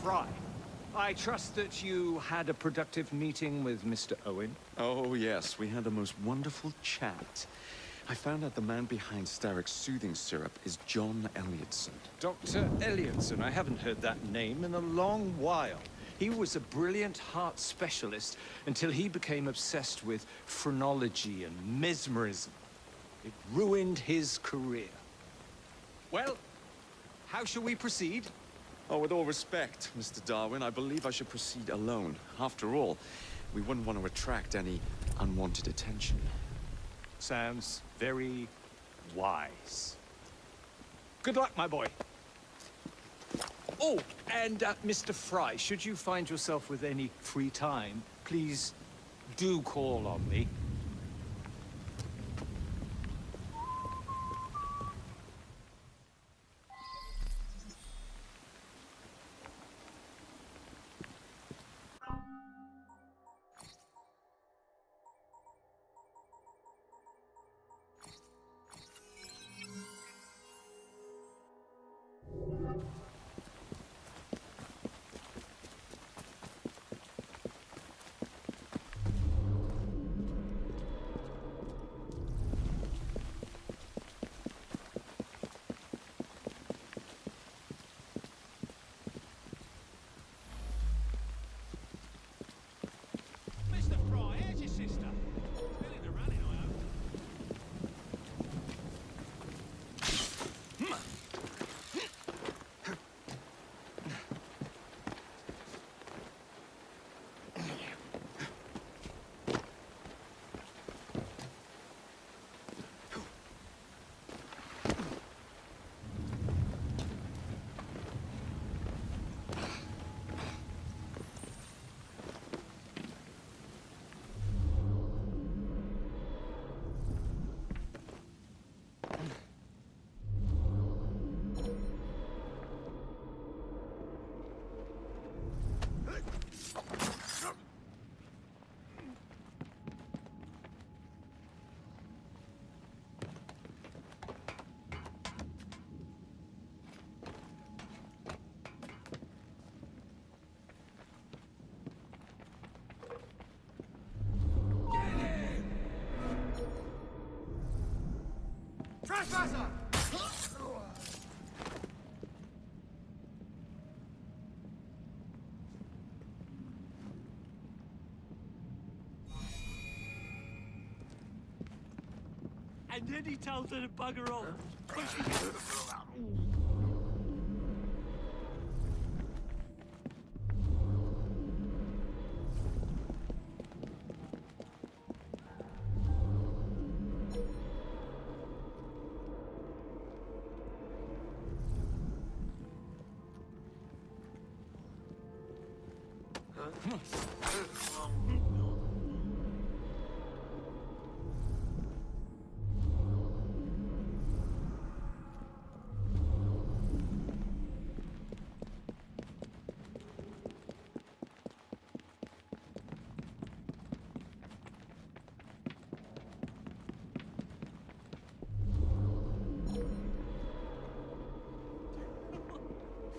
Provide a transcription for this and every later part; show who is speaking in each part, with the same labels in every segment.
Speaker 1: Fry. I trust that you had a productive meeting with Mr. Owen.
Speaker 2: Oh, yes. We had the most wonderful chat. I found out the man behind Starrick's soothing syrup is John Elliotson.
Speaker 1: Dr. Elliotson, I haven't heard that name in a long while. He was a brilliant heart specialist until he became obsessed with phrenology and mesmerism. It ruined his career. Well, how shall we proceed?
Speaker 2: Oh, with all respect, Mr. Darwin, I believe I should proceed alone. After all, we wouldn't want to attract any unwanted attention.
Speaker 1: Sounds very wise. Good luck, my boy. Oh, and Mr. Fry, should you find yourself with any free time, please do call on me.
Speaker 3: Trespasser!
Speaker 4: And then he told her to bugger off.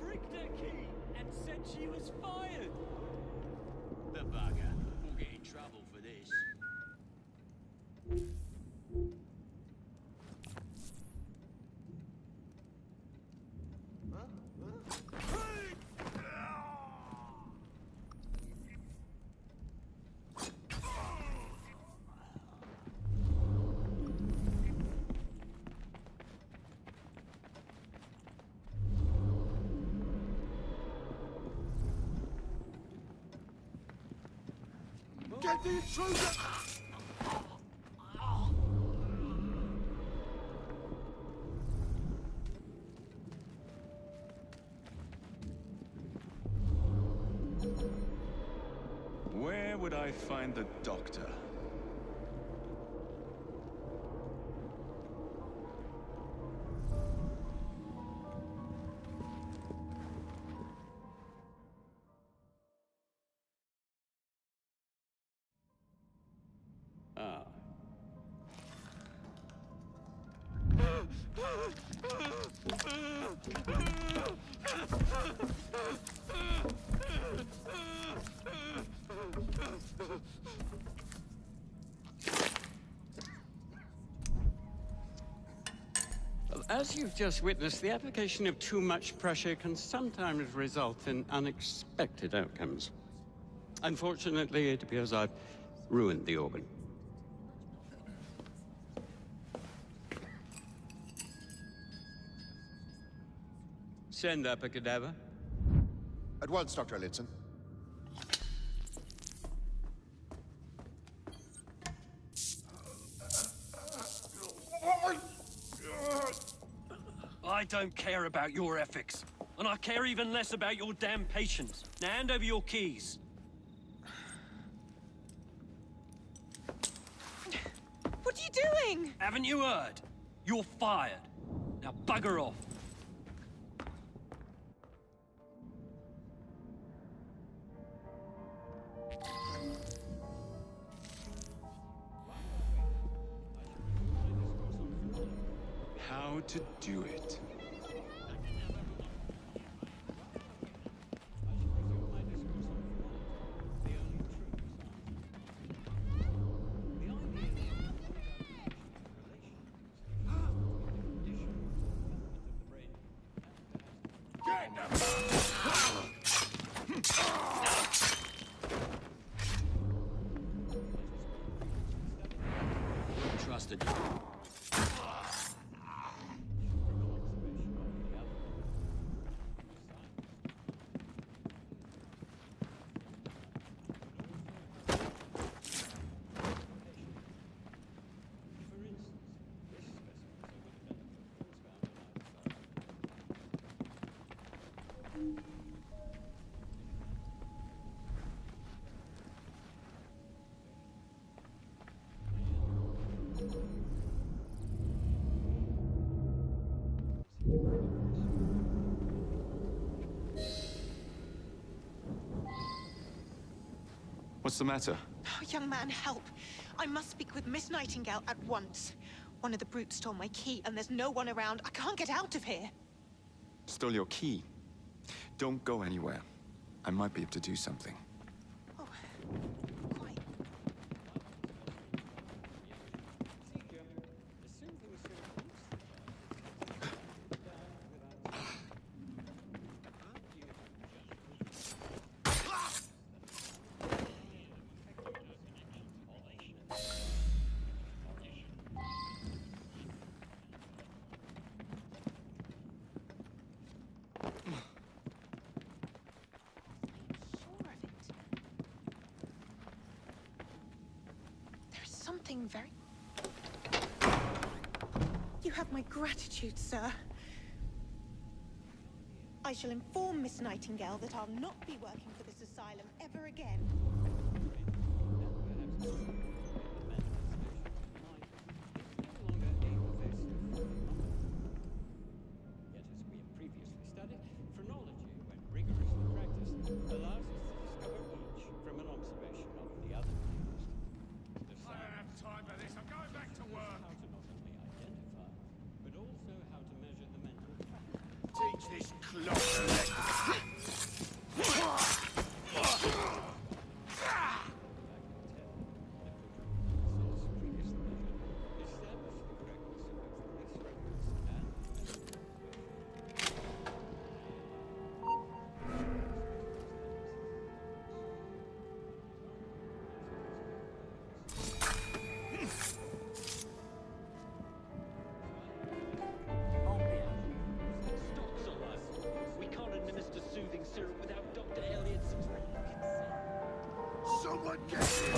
Speaker 4: Pricked her key and said she was fired.
Speaker 5: The bugger. We'll get in trouble for this.
Speaker 3: Get the intruder!
Speaker 2: Where would I find the doctor? Ah.
Speaker 6: As you've just witnessed, the application of too much pressure can sometimes result in unexpected outcomes. Unfortunately, it appears I've ruined the organ. Send up a cadaver.
Speaker 7: At once, Dr. Elliotson.
Speaker 4: I don't care about your ethics. And I care even less about your damn patience. Now hand over your keys.
Speaker 8: What are you doing?
Speaker 4: Haven't you heard? You're fired. Now bugger off.
Speaker 2: How to do it.
Speaker 5: Trusted.
Speaker 2: What's the matter?
Speaker 8: Oh, young man, help. I must speak with Miss Nightingale at once. One of the brutes stole my key, and there's no one around. I can't get out of here.
Speaker 2: Stole your key. Don't go anywhere. I might be able to do something.
Speaker 8: Oh, quite. Something very... You have my gratitude, sir. I shall inform Miss Nightingale that I'll not be working for this asylum ever again.
Speaker 6: Yet, as we have previously studied, phrenology, when rigorously practiced, allows us to discover each from an observation of the other.
Speaker 3: I don't have time for this. I'm going back to work.
Speaker 6: How to not only identify, but also how to measure the mental faculties.
Speaker 3: Teach this clock a lesson.
Speaker 4: Stocks on us. We can't administer soothing syrup without Dr. Elliot's consent.
Speaker 3: Someone get him.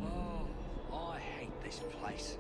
Speaker 4: Oh, I hate this place.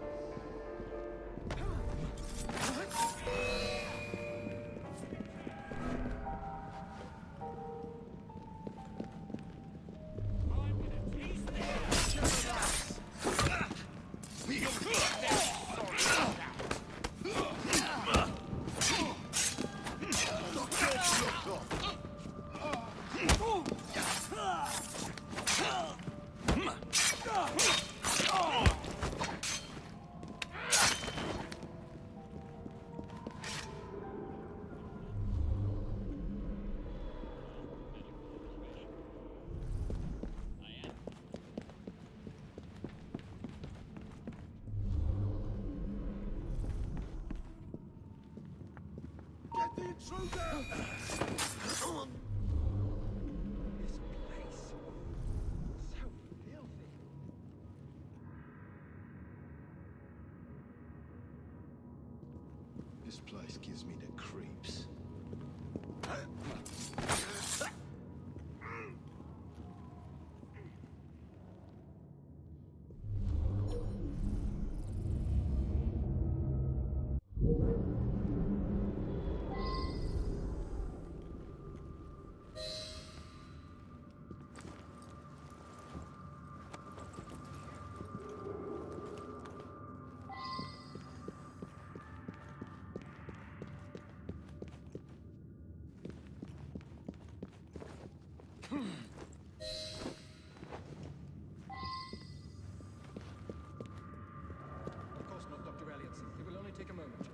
Speaker 9: This place gives me the creeps.
Speaker 10: Of course not, Dr. Elliotson. It will only take a moment.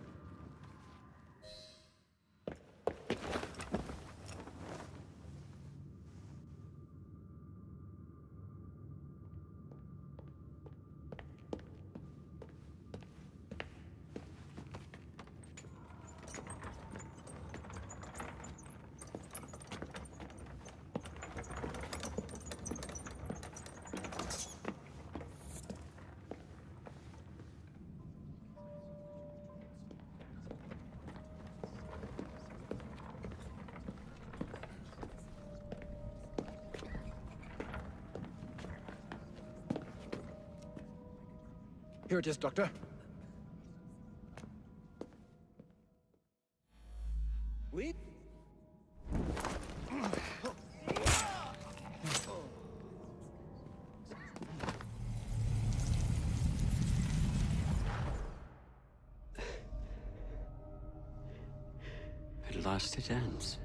Speaker 10: Here it is, Doctor. Oui?
Speaker 6: At last it ends.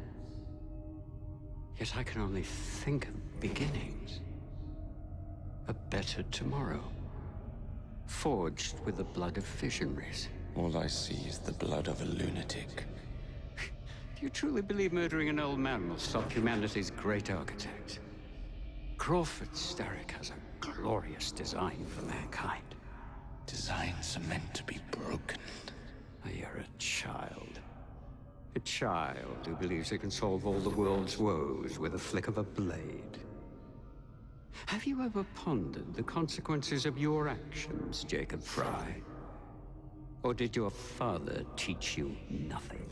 Speaker 6: Yet I can only think of beginnings. A better tomorrow. Forged with the blood of visionaries.
Speaker 11: All I see is the blood of a lunatic.
Speaker 6: Do you truly believe murdering an old man will stop humanity's great architect? Crawford Starrick has a glorious design for mankind.
Speaker 11: Designs are meant to be broken.
Speaker 6: You're a child. A child who believes he can solve all the world's woes with a flick of a blade. Have you ever pondered the consequences of your actions, Jacob Fry? Or did your father teach you nothing?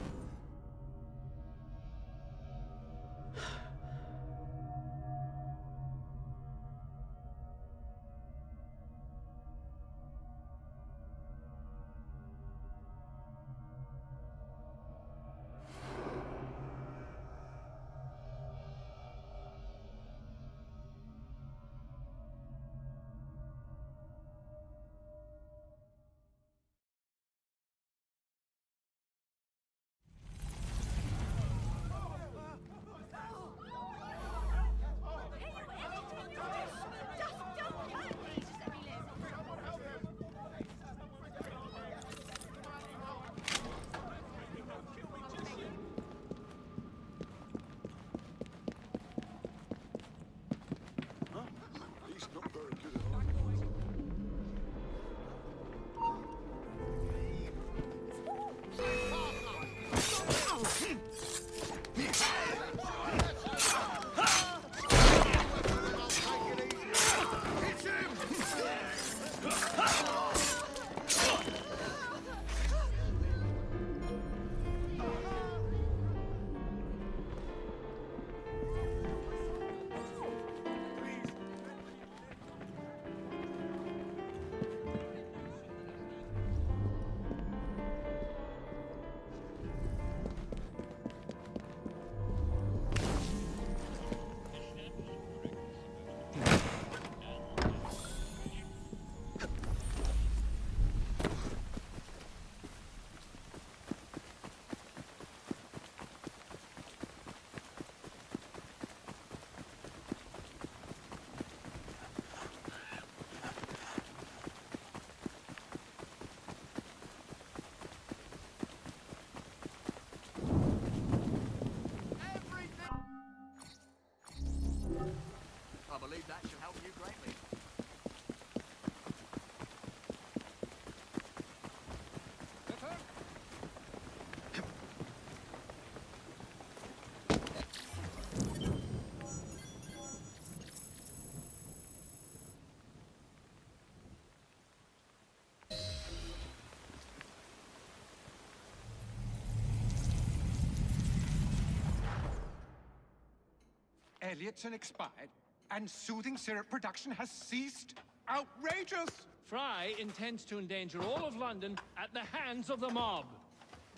Speaker 3: Elliotson expired, and soothing syrup production has ceased? Outrageous!
Speaker 10: Fry intends to endanger all of London at the hands of the mob.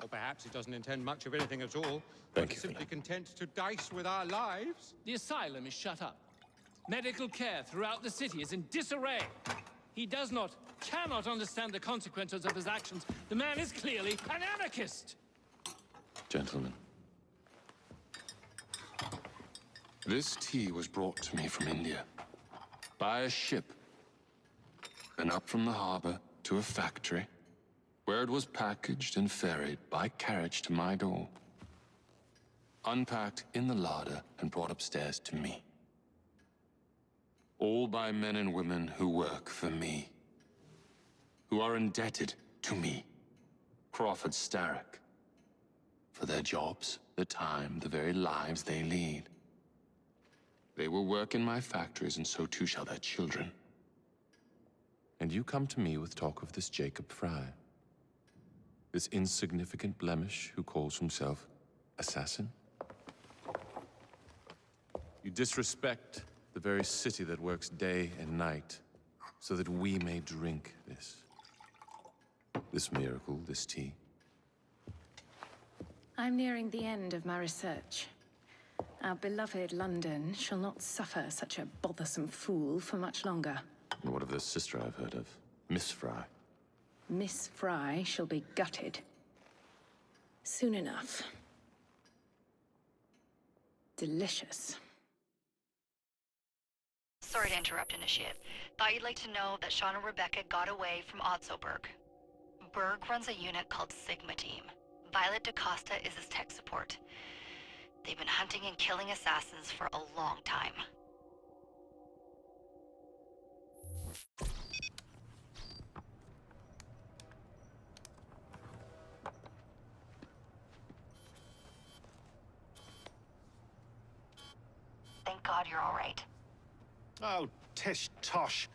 Speaker 10: Or perhaps he doesn't intend much of anything at all.
Speaker 11: Thank
Speaker 10: but
Speaker 11: you,
Speaker 10: simply
Speaker 11: Philip.
Speaker 10: content to dice with our lives. The asylum is shut up. Medical care throughout the city is in disarray. He cannot understand the consequences of his actions. The man is clearly an anarchist.
Speaker 11: Gentlemen. This tea was brought to me from India. By a ship. And up from the harbor to a factory, where it was packaged and ferried by carriage to my door. Unpacked in the larder and brought upstairs to me. All by men and women who work for me. Who are indebted to me, Crawford Starrick, for their jobs, the time, the very lives they lead. They will work in my factories, and so too shall their children. And you come to me with talk of this Jacob Fry. This insignificant blemish who calls himself assassin? You disrespect the very city that works day and night so that we may drink this miracle, this tea.
Speaker 12: I'm nearing the end of my research. Our beloved London shall not suffer such a bothersome fool for much longer.
Speaker 11: And what of this sister I've heard of, Miss Fry?
Speaker 12: Miss Fry shall be gutted. Soon enough. Delicious.
Speaker 13: Sorry to interrupt, Initiate. Thought you'd like to know that Sean and Rebecca got away from Otzoberg. Berg runs a unit called Sigma Team. Violet DaCosta is his tech support. They've been hunting and killing assassins for a long time. Thank God you're all right.
Speaker 9: Oh, tish tosh.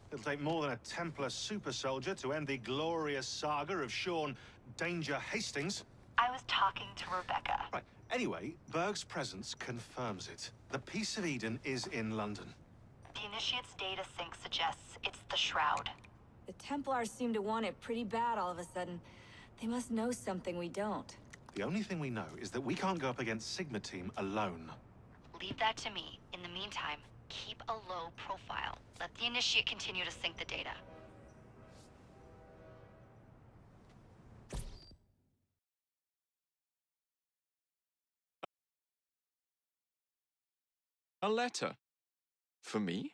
Speaker 9: It'll take more than a Templar super soldier to end the glorious saga of Sean Danger Hastings.
Speaker 13: I was talking to Rebecca.
Speaker 9: Right. Anyway, Berg's presence confirms it. The Peace of Eden is in London.
Speaker 13: The Initiate's data sync suggests it's the Shroud.
Speaker 14: The Templars seem to want it pretty bad all of a sudden. They must know something we don't.
Speaker 9: The only thing we know is that we can't go up against Sigma Team alone.
Speaker 13: Leave that to me. In the meantime, keep a low profile. Let the Initiate continue to sync the data.
Speaker 2: A letter? For me?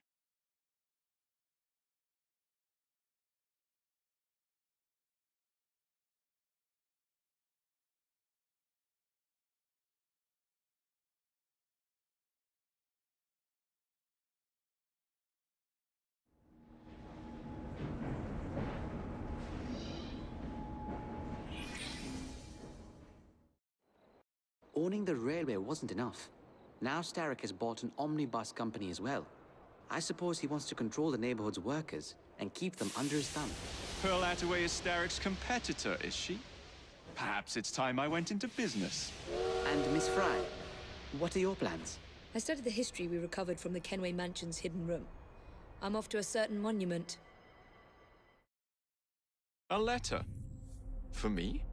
Speaker 15: Owning the railway wasn't enough. Now Starrick has bought an omnibus company as well. I suppose he wants to control the neighborhood's workers and keep them under his thumb.
Speaker 2: Pearl Attaway is Starrick's competitor, is she? Perhaps it's time I went into business.
Speaker 15: And Miss Fry, what are your plans?
Speaker 14: I studied the history we recovered from the Kenway Mansion's hidden room. I'm off to a certain monument.
Speaker 2: A letter? For me?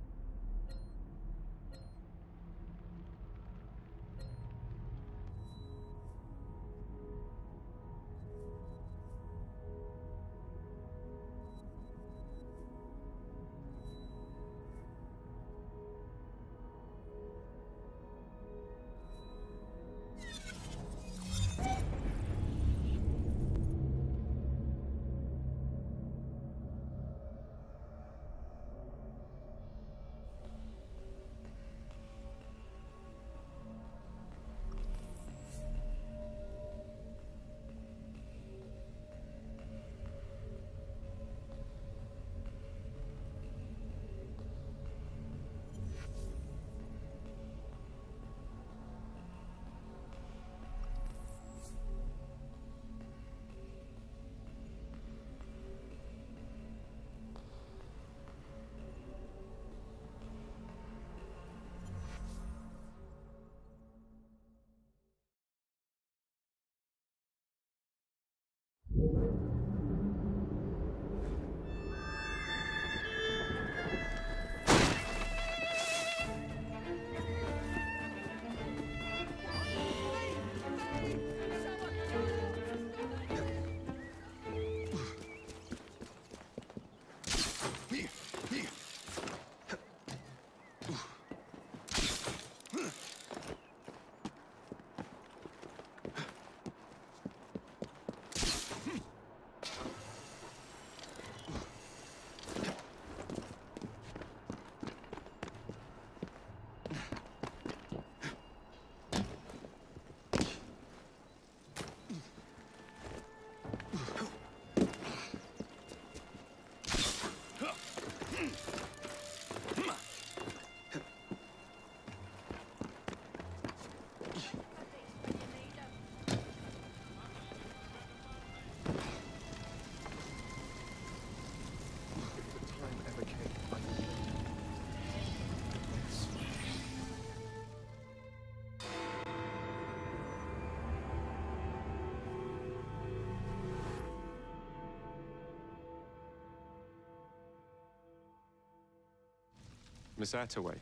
Speaker 2: Miss Attaway.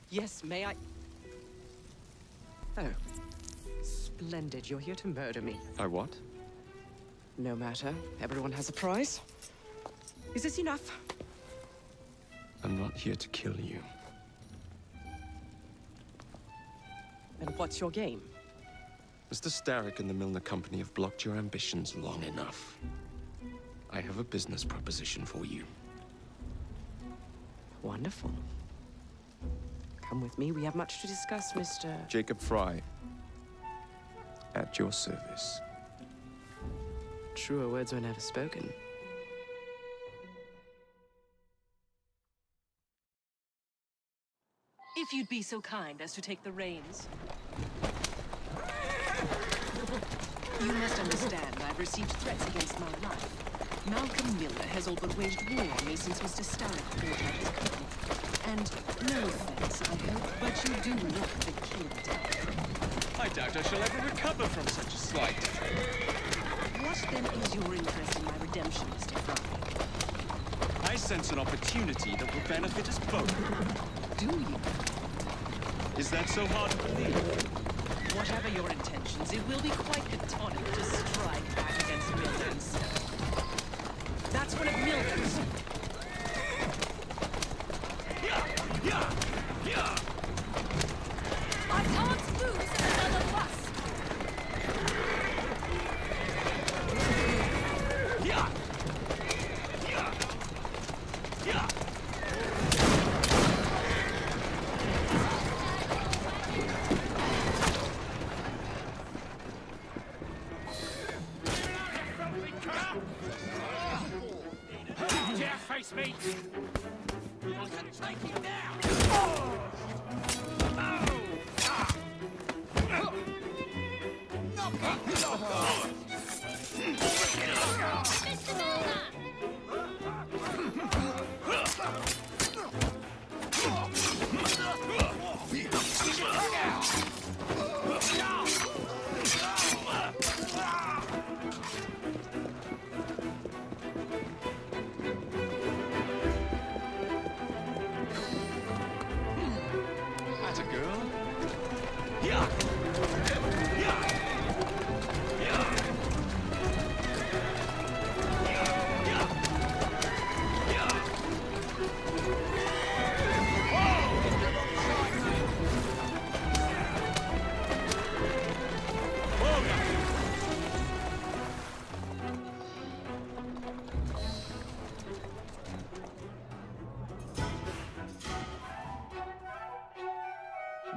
Speaker 16: Yes, may I? Oh. Splendid. You're here to murder me.
Speaker 2: I what?
Speaker 16: No matter. Everyone has a price. Is this enough?
Speaker 2: I'm not here to kill you.
Speaker 16: And what's your game?
Speaker 2: Mr. Starrick and the Milner Company have blocked your ambitions long enough. I have a business proposition for you.
Speaker 16: Wonderful. Come with me. We have much to discuss, Mr.
Speaker 2: Jacob Fry. At your service.
Speaker 16: Truer words were never spoken.
Speaker 17: If you'd be so kind as to take the reins. You must understand, I've received threats against my life. Malcolm Milner has all but waged war on me since Mr. Starrick bought out his company. And no offense, I hope, but you do look the kid.
Speaker 2: I doubt I shall ever recover from such a slight.
Speaker 17: What then is your interest in my redemption, Mr. Fry?
Speaker 2: I sense an opportunity that will benefit us both.
Speaker 17: Do you?
Speaker 2: Is that so hard to believe?
Speaker 17: Whatever your intentions, it will be quite the tonic to strike back against Milner's. That's one of Milner's.
Speaker 14: I can't lose another bus!
Speaker 10: Dare face me!
Speaker 5: I can take him down!
Speaker 2: That's a girl.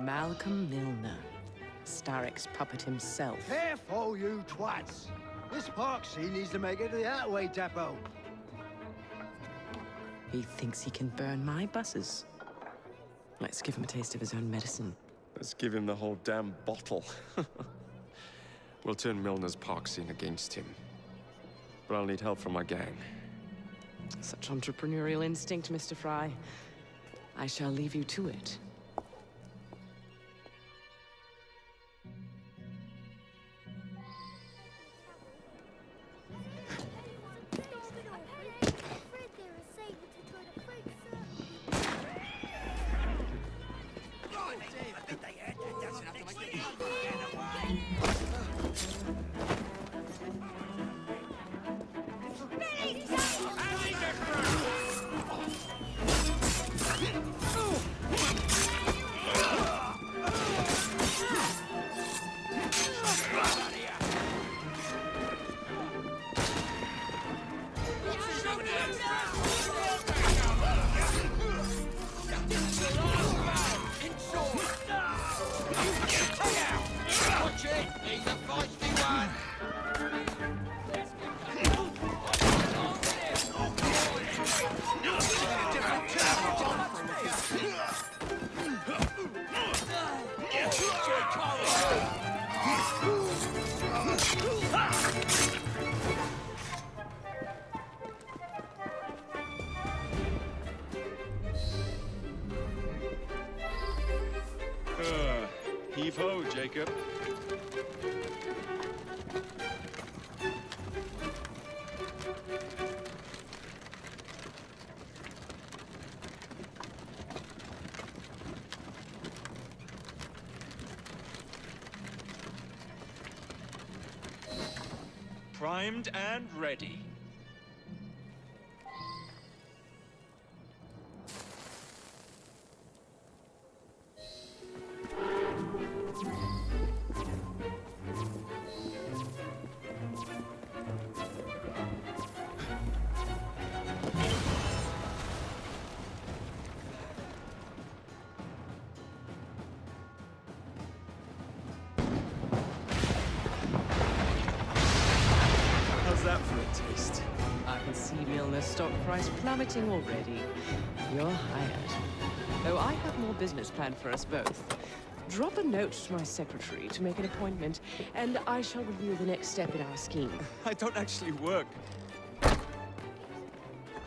Speaker 16: Malcolm Milner. Starrick's puppet himself.
Speaker 18: Careful, you twats! This Parksea needs to make it to the Attaway depot.
Speaker 16: He thinks he can burn my buses. Let's give him a taste of his own medicine.
Speaker 2: Let's give him the whole damn bottle. We'll turn Milner's park scene against him. But I'll need help from my gang.
Speaker 16: Such entrepreneurial instinct, Mr. Fry. I shall leave you to it.
Speaker 5: Watch it! He's a feisty one!
Speaker 2: Heave ho, Jacob.
Speaker 1: Primed and ready.
Speaker 2: How's that for a taste?
Speaker 16: I can see Milner's stock price plummeting already. You're hired. Though I have more business planned for us both. Drop a note to my secretary to make an appointment, and I shall reveal the next step in our scheme.
Speaker 2: I don't actually work.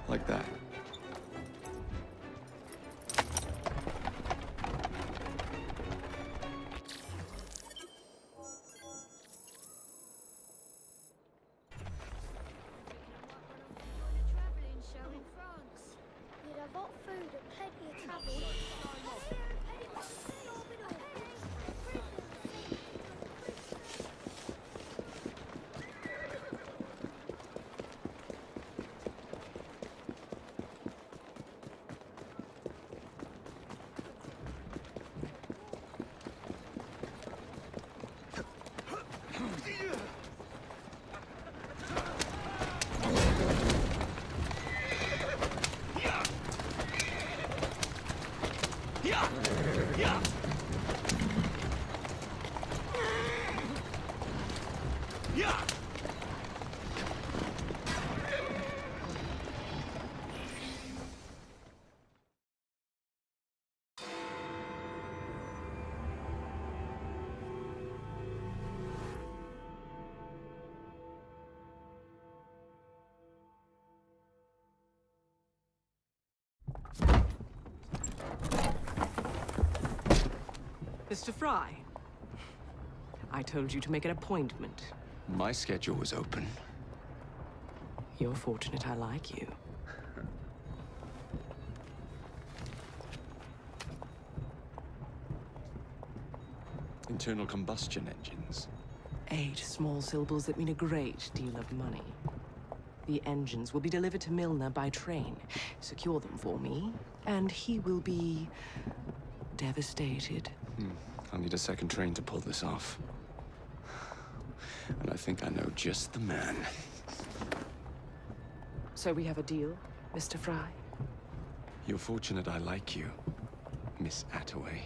Speaker 2: Like that.
Speaker 16: Mr. Fry, I told you to make an appointment.
Speaker 2: My schedule was open.
Speaker 16: You're fortunate I like you.
Speaker 2: Internal combustion engines.
Speaker 16: 8 small syllables that mean a great deal of money. The engines will be delivered to Milner by train. Secure them for me, and he will be devastated.
Speaker 2: I'll need a second train to pull this off. And I think I know just the man.
Speaker 16: So we have a deal, Mr. Fry?
Speaker 2: You're fortunate I like you, Miss Attaway.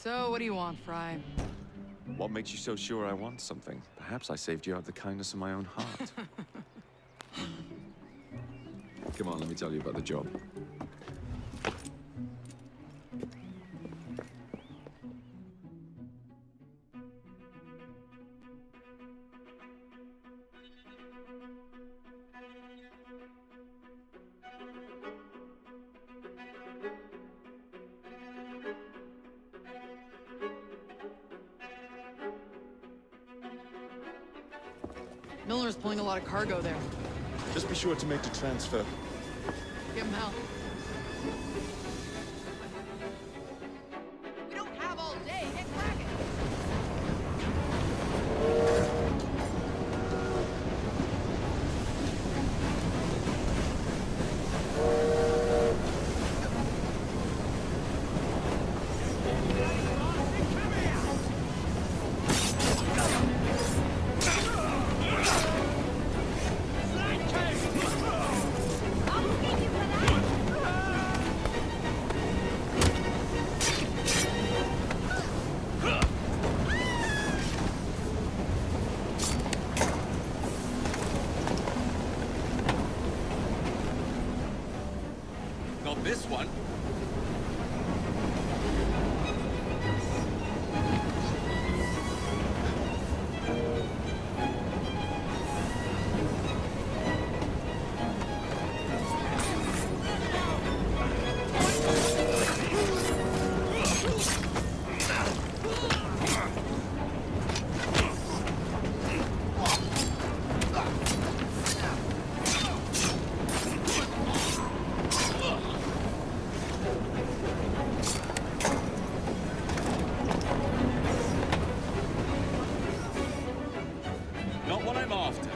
Speaker 17: So, what do you want, Fry?
Speaker 2: What makes you so sure I want something? Perhaps I saved you out of the kindness of my own heart. Come on, let me tell you about the job.
Speaker 17: Milner's pulling a lot of cargo there.
Speaker 2: Just be sure to make the transfer.
Speaker 17: Give him hell. We don't have all day. Get cracking.
Speaker 2: Not this one. Not what I'm after.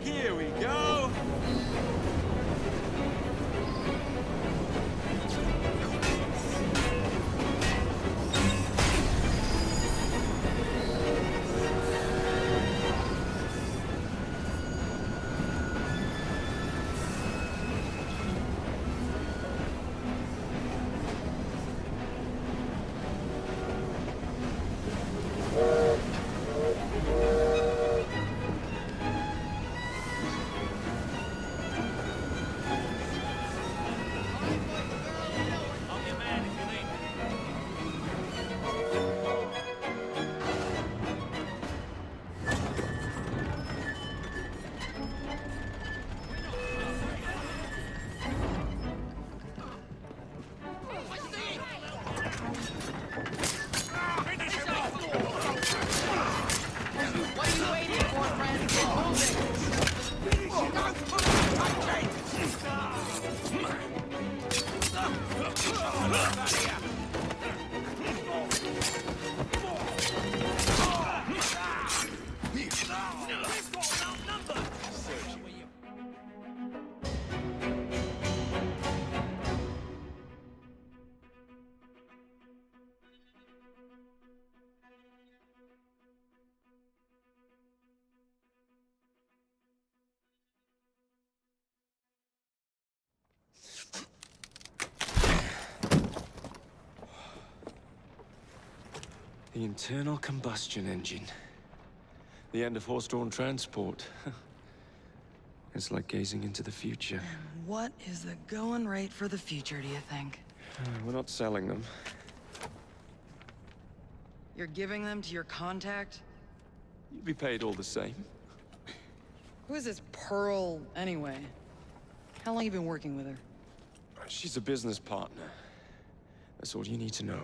Speaker 2: Here we go.
Speaker 17: What are you waiting for, friend? Get moving!
Speaker 2: The internal combustion engine. The end of horse-drawn transport. It's like gazing into the future.
Speaker 17: What is the going rate for the future, do you think?
Speaker 2: We're not selling them.
Speaker 17: You're giving them to your contact?
Speaker 2: You'll be paid all the same.
Speaker 17: Who is this Pearl, anyway? How long you been working with her?
Speaker 2: She's a business partner. That's all you need to know.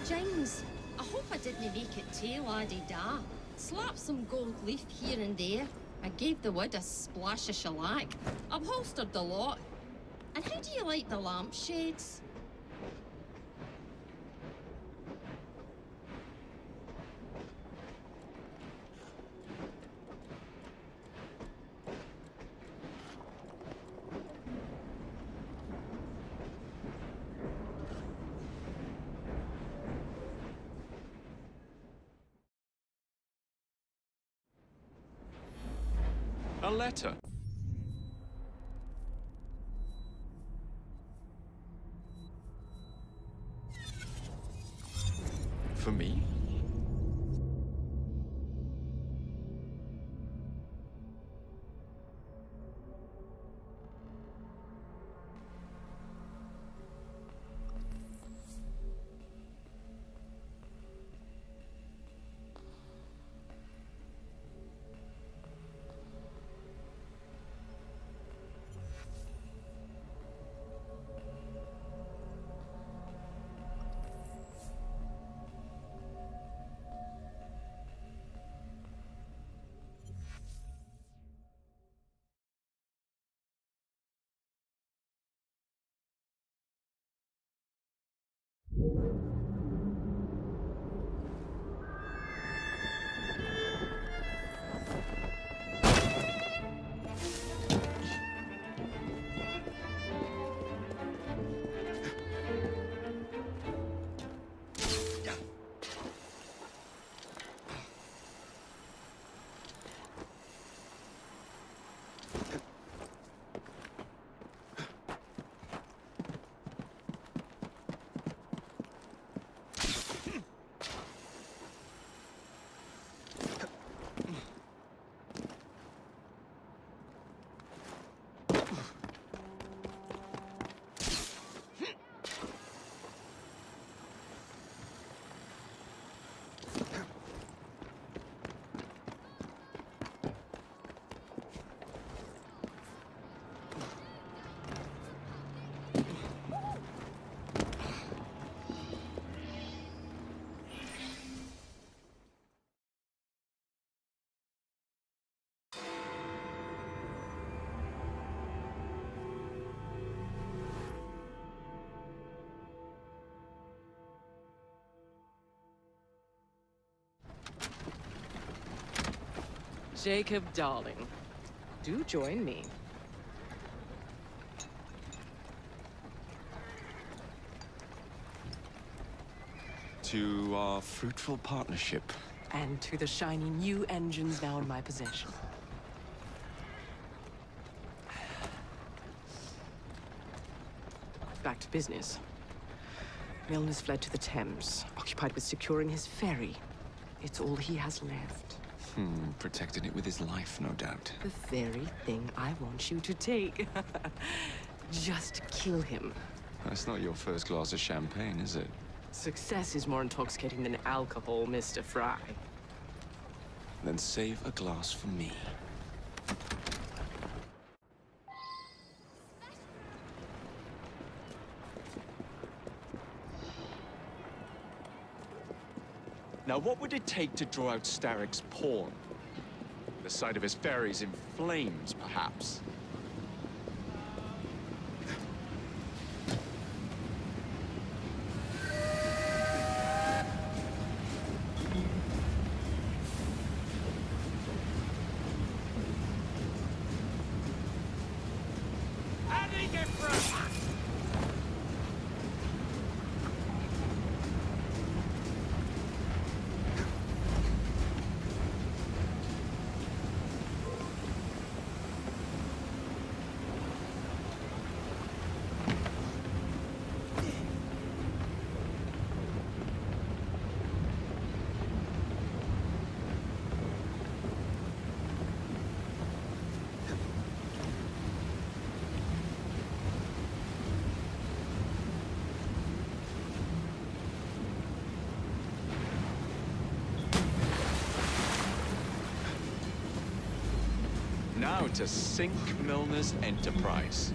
Speaker 19: James, I hope I didn't make it too la-di-da. Slap some gold leaf here and there. I gave the wood a splash of shellac. Upholstered the lot. And how do you like the lampshades?
Speaker 2: A letter. For me?
Speaker 16: Jacob, darling, do join me.
Speaker 2: To our fruitful partnership.
Speaker 16: And to the shiny new engines now in my possession. Back to business. Milner's fled to the Thames, occupied with securing his ferry. It's all he has left.
Speaker 2: Protecting it with his life, no doubt.
Speaker 16: The very thing I want you to take. Just kill him.
Speaker 2: That's not your first glass of champagne, is it?
Speaker 16: Success is more intoxicating than alcohol, Mr. Fry.
Speaker 2: Then save a glass for me. Now, what would it take to draw out Starrick's pawn? The sight of his ferries in flames, perhaps?
Speaker 1: Now to sink Milner's enterprise.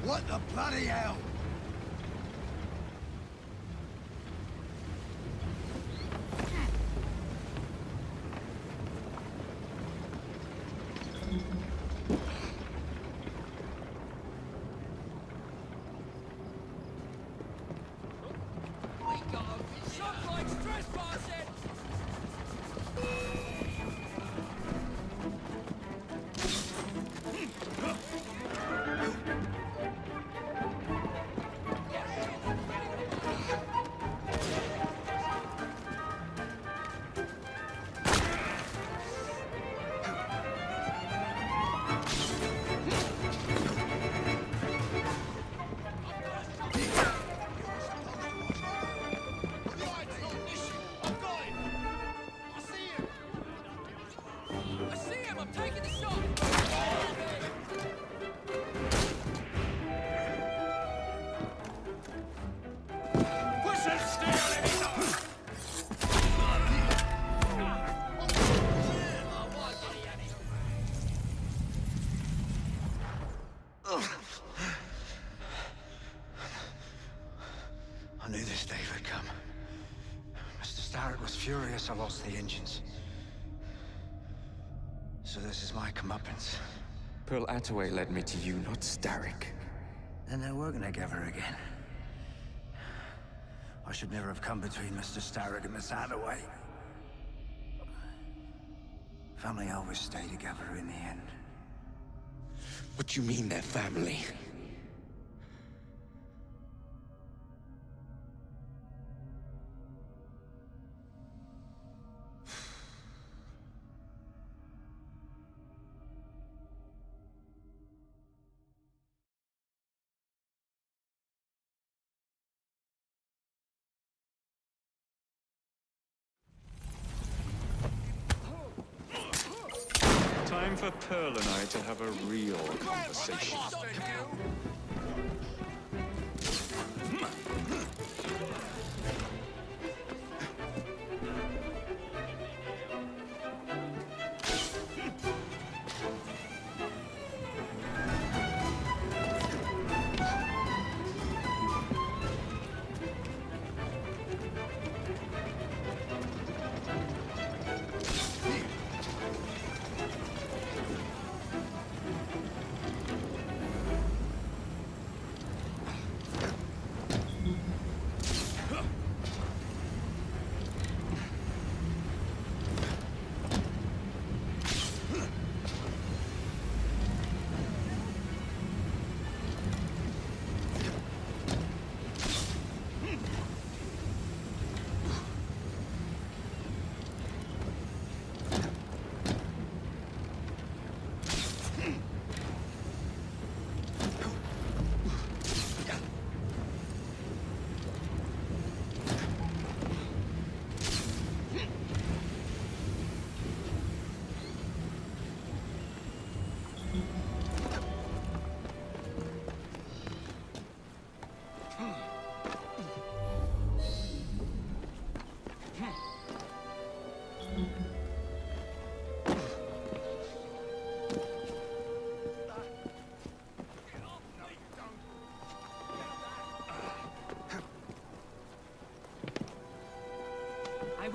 Speaker 18: What the bloody hell? I knew this day would come. Mr. Starrick was furious I lost the engines. So this is my comeuppance.
Speaker 2: Pearl Attaway led me to you, not Starrick.
Speaker 18: Then they're working together again. I should never have come between Mr. Starrick and Miss Attaway. Family always stay together in the end.
Speaker 2: What do you mean they're family?
Speaker 1: Time for Pearl and I to have a real conversation.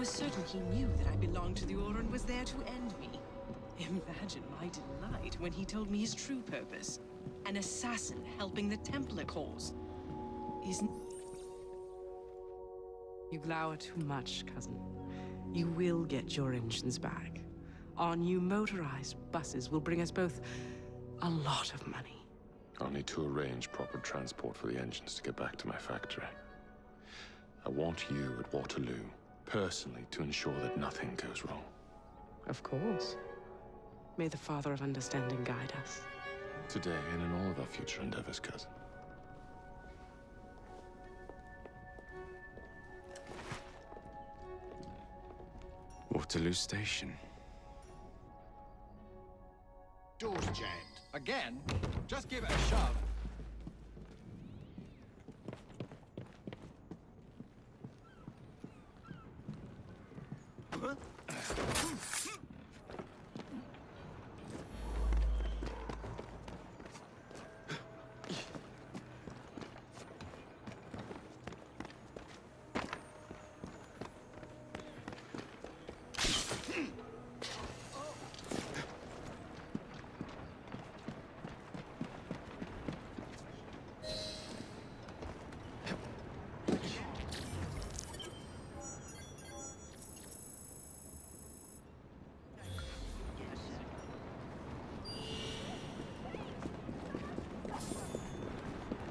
Speaker 17: was certain he knew that I belonged to the Order and was there to end me. Imagine my delight when he told me his true purpose. An assassin helping the Templar cause. You glower too much, cousin. You will get your engines back. Our new motorized buses will bring us both a lot of money.
Speaker 11: I'll need to arrange proper transport for the engines to get back to my factory. I want you at Waterloo, personally, to ensure that nothing goes wrong.
Speaker 17: Of course. May the Father of Understanding guide us.
Speaker 11: Today and in all of our future endeavors, cousin.
Speaker 2: Waterloo Station.
Speaker 3: Doors jammed.
Speaker 18: Again? Just give it a shove.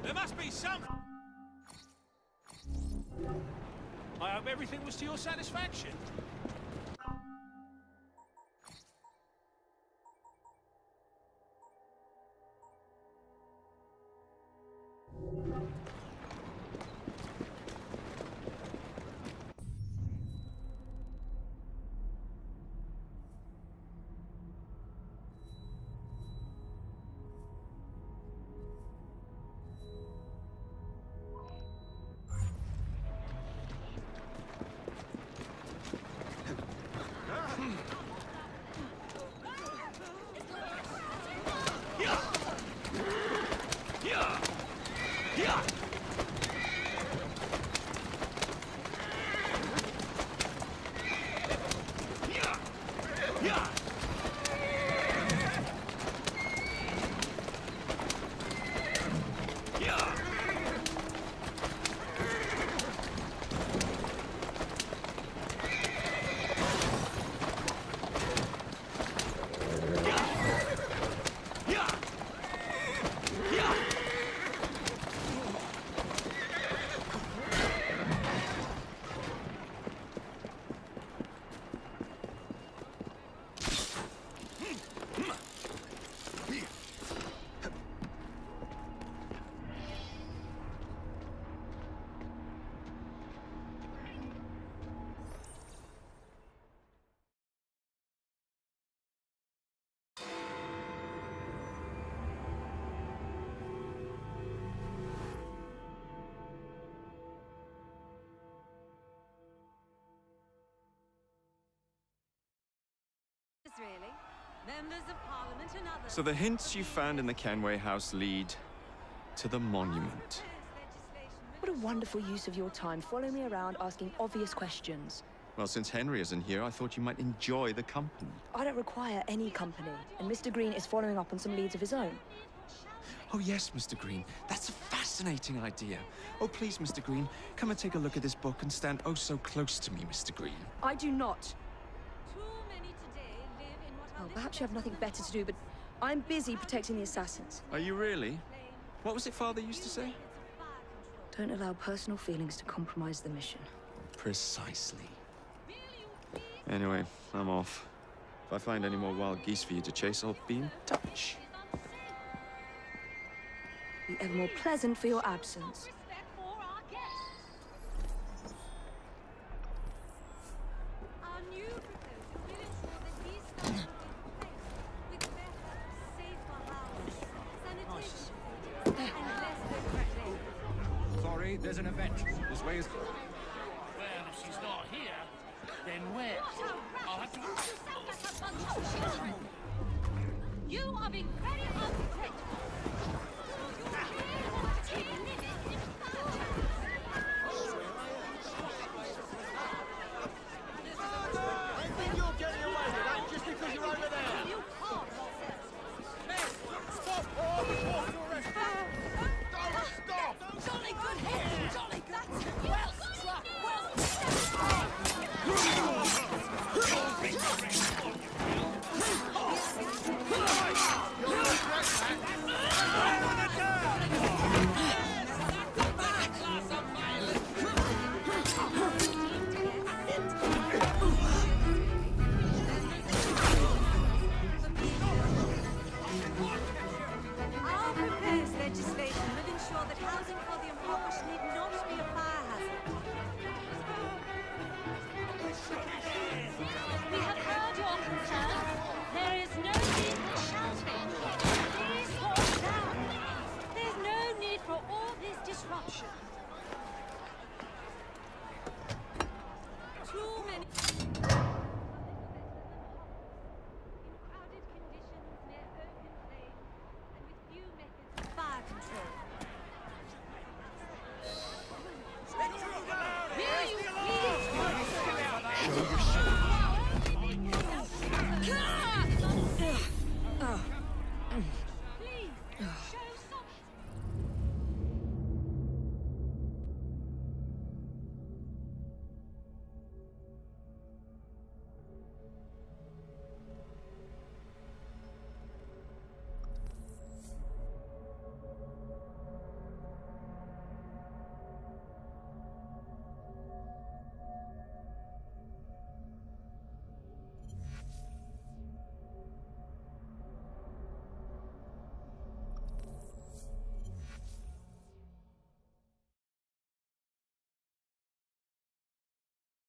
Speaker 5: There must be some... I hope everything was to your satisfaction.
Speaker 14: Really? Members of Parliament and others.
Speaker 2: So the hints you found in the Kenway house lead to the monument.
Speaker 20: What a wonderful use of your time following me around asking obvious questions.
Speaker 2: Well, since Henry isn't here, I thought you might enjoy the company.
Speaker 20: I don't require any company, and Mr. Green is following up on some leads of his own.
Speaker 2: Oh, yes, Mr. Green. That's a fascinating idea. Oh, please, Mr. Green, come and take a look at this book and stand oh so close to me, Mr. Green.
Speaker 20: I do not. Well, perhaps you have nothing better to do, but I'm busy protecting the assassins.
Speaker 2: Are you really? What was it Father used to say?
Speaker 20: Don't allow personal feelings to compromise the mission.
Speaker 2: Precisely. Anyway, I'm off. If I find any more wild geese for you to chase, I'll be in touch.
Speaker 20: Be ever more pleasant for your absence.
Speaker 18: Sorry, there's an event. This way is...
Speaker 5: Well, if she's not here, then where? I'll have to...
Speaker 19: You are being very ungrateful.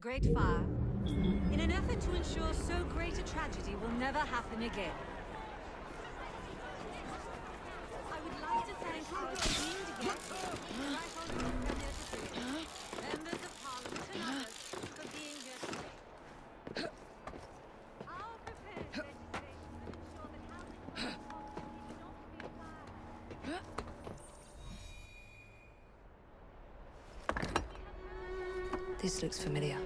Speaker 21: Great fire. In an effort to ensure so great a tragedy will never happen again. I would like to thank our esteemed guests, right honourable Premier members of Parliament and others, for being here today. Our proposed legislation will ensure that housing
Speaker 20: This looks familiar.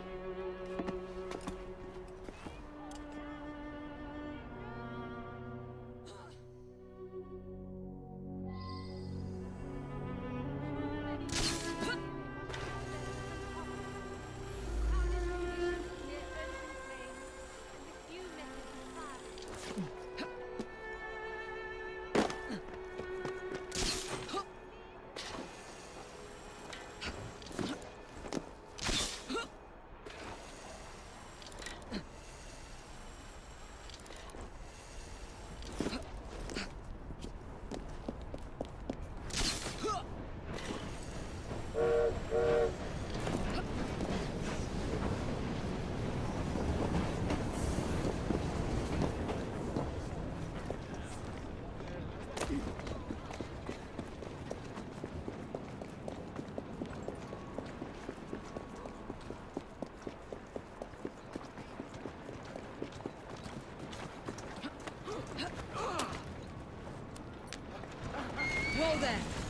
Speaker 20: Whoa there!